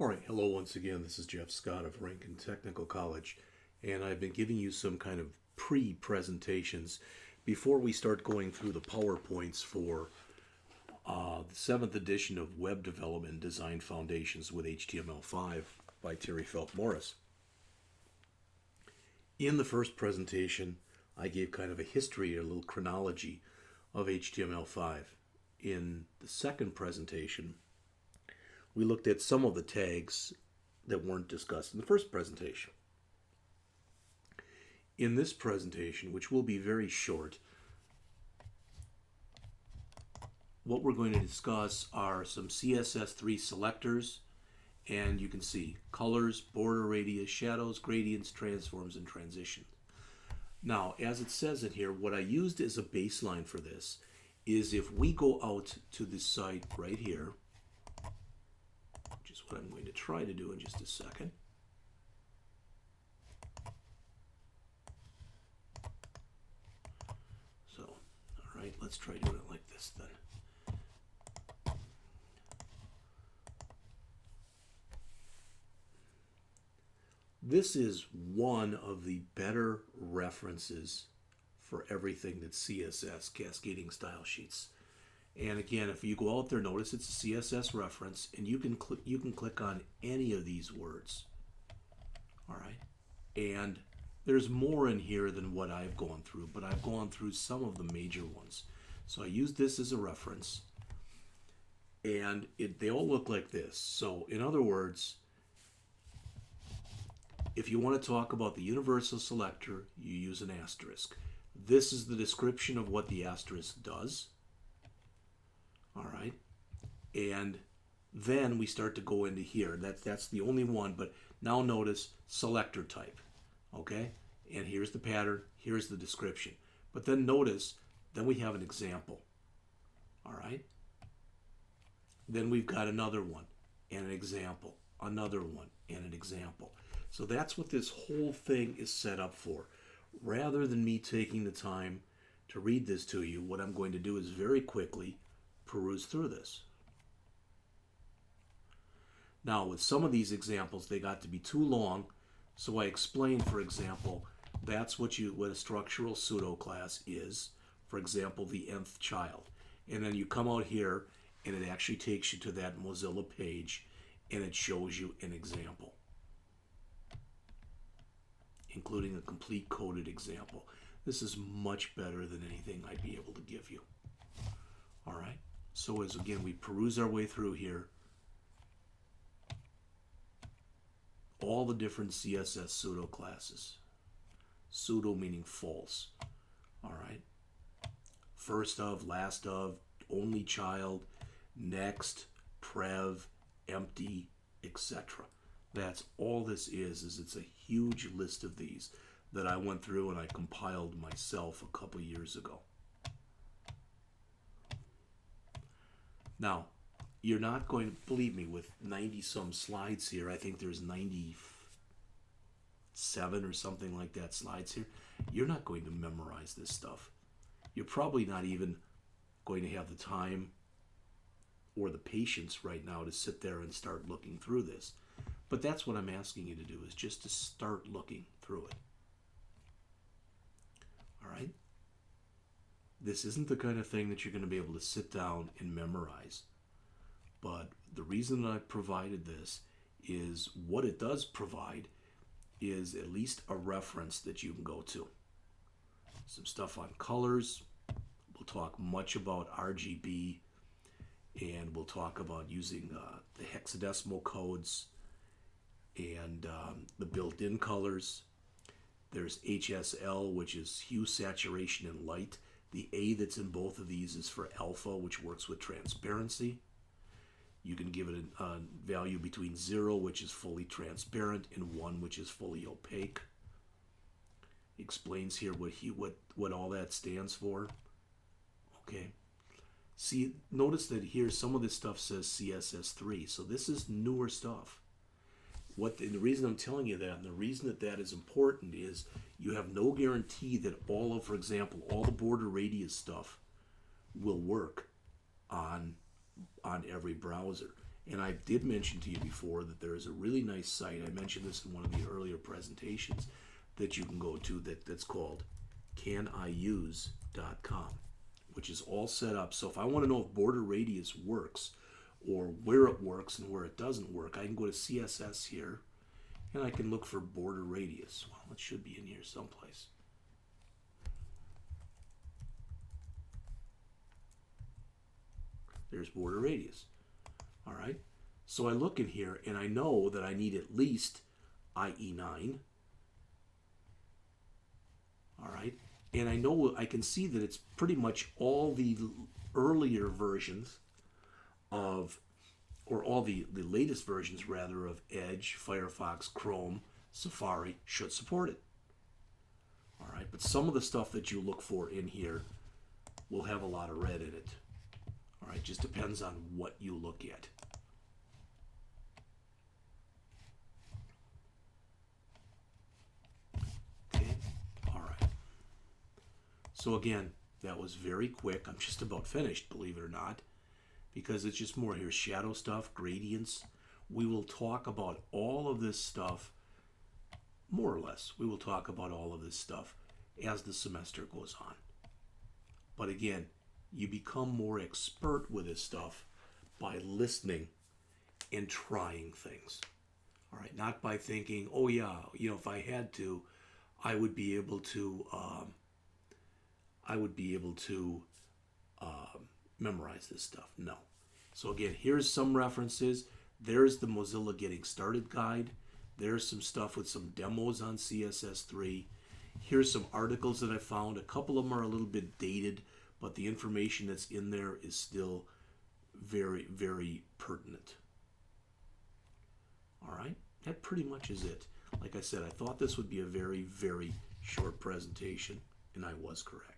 All right, hello once again. This is Jeff Scott of Rankin Technical College, and I've been giving you some kind of pre-presentations before we start going through the PowerPoints for the 7th edition of Web Development Design Foundations with HTML5 by Terry Felt Morris. In the first presentation, I gave kind of a history, a little chronology of HTML5. In the second presentation, we looked at some of the tags that weren't discussed in the first presentation. In this presentation, which will be very short, what we're going to discuss are some CSS3 selectors, and you can see colors, border radius, shadows, gradients, transforms, and transitions. Now, as it says in here, what I used as a baseline for this is if we go out to this site right here, which is what I'm going to try to do in just a second. So, all right, let's try doing it like this then. This is one of the better references for everything that's CSS, cascading style sheets. And again, if you go out there, notice it's a CSS reference, and you can click on any of these words. All right, and there's more in here than what I've gone through, but I've gone through some of the major ones. So I use this as a reference, and they all look like this. So in other words, if you want to talk about the universal selector, you use an asterisk. This is the description of what the asterisk does. All right, and then we start to go into here. That's the only one, but now notice selector type, okay? And here's the pattern, here's the description. But then notice, then we have an example, all right? Then we've got another one, and an example, another one, and an example. So that's what this whole thing is set up for. Rather than me taking the time to read this to you, what I'm going to do is very quickly peruse through this. Now, with some of these examples, they got to be too long, so I explained, for example, that's what a structural pseudo class is. For example, the nth child. And then you come out here, and it actually takes you to that Mozilla page, and it shows you an example, including a complete coded example. This is much better than anything I'd be able to give you. All right. So as again we peruse our way through here, all the different CSS pseudo classes. Pseudo meaning false. All right. First of, last of, only child, next, prev, empty, etc. That's all this is it's a huge list of these that I went through and I compiled myself a couple years ago. Now, you're not going to believe me with 90 some slides here. I think there's 97 or something like that slides here. You're not going to memorize this stuff. You're probably not even going to have the time or the patience right now to sit there and start looking through this. But that's what I'm asking you to do, is just to start looking through it. All right? This isn't the kind of thing that you're going to be able to sit down and memorize. But the reason that I provided this is what it does provide is at least a reference that you can go to. Some stuff on colors. We'll talk much about RGB, and we'll talk about using the hexadecimal codes and the built-in colors. There's HSL, which is hue, saturation, and light. The A that's in both of these is for alpha, which works with transparency. You can give it a value between 0, which is fully transparent, and 1, which is fully opaque. Explains here what all that stands for. Okay. See, notice that here some of this stuff says CSS3, so this is newer stuff. The reason I'm telling you that, and the reason that is important, is you have no guarantee that for example, all the border radius stuff will work on every browser. And I did mention to you before that there is a really nice site, I mentioned this in one of the earlier presentations, that you can go to that's called caniuse.com, which is all set up. So if I want to know if border radius works or where it works and where it doesn't work, I can go to CSS here and I can look for border radius. Well, it should be in here someplace. There's border radius. All right. So I look in here and I know that I need at least IE9. All right. And I know I can see that it's pretty much all the earlier versions of, or all the latest versions rather, of Edge, Firefox, Chrome, Safari should support it. All right. But some of the stuff that you look for in here will have a lot of red in it. All right. Just depends on what you look at. So again, that was very quick. I'm just about finished, believe it or not, because it's just more here. Shadow stuff, gradients. We will talk about all of this stuff, more or less. We will talk about all of this stuff as the semester goes on. But again, you become more expert with this stuff by listening and trying things. All right, not by thinking, oh yeah, if I had to, I would be able to memorize this stuff. No. So again, here's some references. There's the Mozilla Getting Started guide. There's some stuff with some demos on CSS3. Here's some articles that I found. A couple of them are a little bit dated, but the information that's in there is still very, very pertinent. All right, that pretty much is it. Like I said, I thought this would be a very, very short presentation, and I was correct.